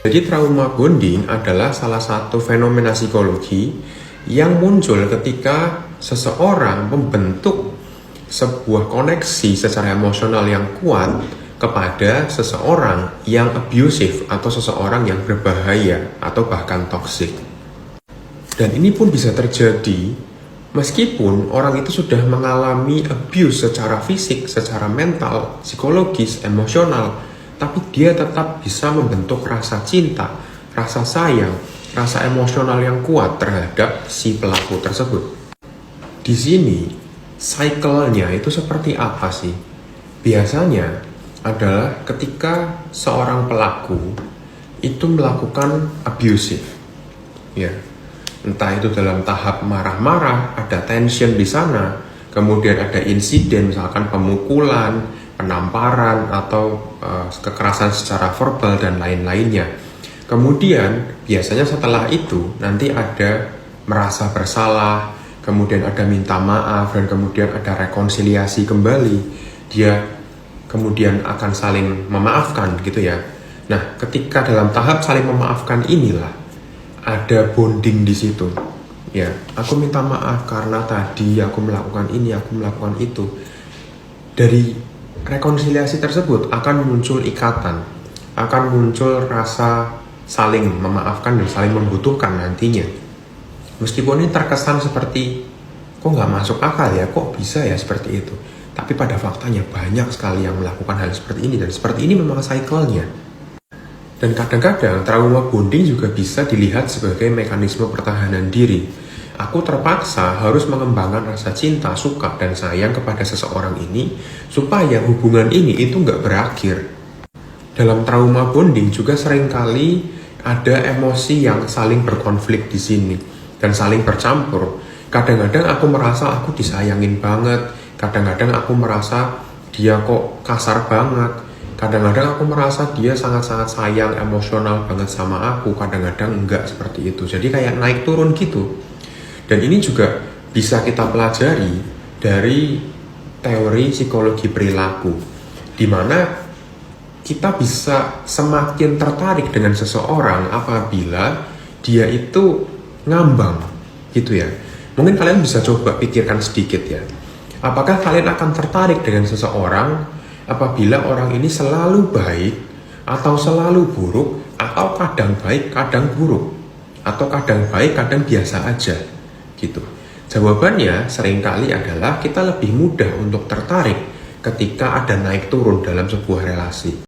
Jadi trauma bonding adalah salah satu fenomena psikologi yang muncul ketika seseorang membentuk sebuah koneksi secara emosional yang kuat kepada seseorang yang abusive atau seseorang yang berbahaya atau bahkan toksik. Dan ini pun bisa terjadi meskipun orang itu sudah mengalami abuse secara fisik, secara mental, psikologis, emosional, tapi dia tetap bisa membentuk rasa cinta, rasa sayang, rasa emosional yang kuat terhadap si pelaku tersebut. Di sini, cycle-nya itu seperti apa sih? Biasanya adalah ketika seorang pelaku itu melakukan abusive, ya, entah itu dalam tahap marah-marah, ada tension di sana, kemudian ada insiden misalkan pemukulan, penamparan atau kekerasan secara verbal dan lain-lainnya. Kemudian biasanya setelah itu nanti ada merasa bersalah, kemudian ada minta maaf, dan kemudian ada rekonsiliasi kembali. Dia kemudian akan saling memaafkan gitu ya. Nah, ketika dalam tahap saling memaafkan inilah ada bonding di situ. Ya, aku minta maaf karena tadi aku melakukan ini, aku melakukan itu. Dari rekonsiliasi tersebut akan muncul ikatan, akan muncul rasa saling memaafkan dan saling membutuhkan nantinya. Meskipun ini terkesan seperti kok nggak masuk akal ya, kok bisa ya seperti itu. Tapi pada faktanya banyak sekali yang melakukan hal seperti ini, dan seperti ini memang cycle-nya. Dan kadang-kadang trauma bonding juga bisa dilihat sebagai mekanisme pertahanan diri. Aku terpaksa harus mengembangkan rasa cinta, suka, dan sayang kepada seseorang ini supaya hubungan ini itu nggak berakhir. Dalam trauma bonding juga seringkali ada emosi yang saling berkonflik di sini dan saling bercampur. Kadang-kadang aku merasa aku disayangin banget, kadang-kadang aku merasa dia kok kasar banget, kadang-kadang aku merasa dia sangat-sangat sayang, emosional banget sama aku, kadang-kadang enggak seperti itu. Jadi kayak naik turun gitu. Dan ini juga bisa kita pelajari dari teori psikologi perilaku, di mana kita bisa semakin tertarik dengan seseorang apabila dia itu ngambang gitu ya. Mungkin kalian bisa coba pikirkan sedikit ya. Apakah kalian akan tertarik dengan seseorang apabila orang ini selalu baik atau selalu buruk, atau kadang baik, kadang buruk, atau kadang baik, kadang biasa aja gitu? Jawabannya seringkali adalah kita lebih mudah untuk tertarik ketika ada naik turun dalam sebuah relasi.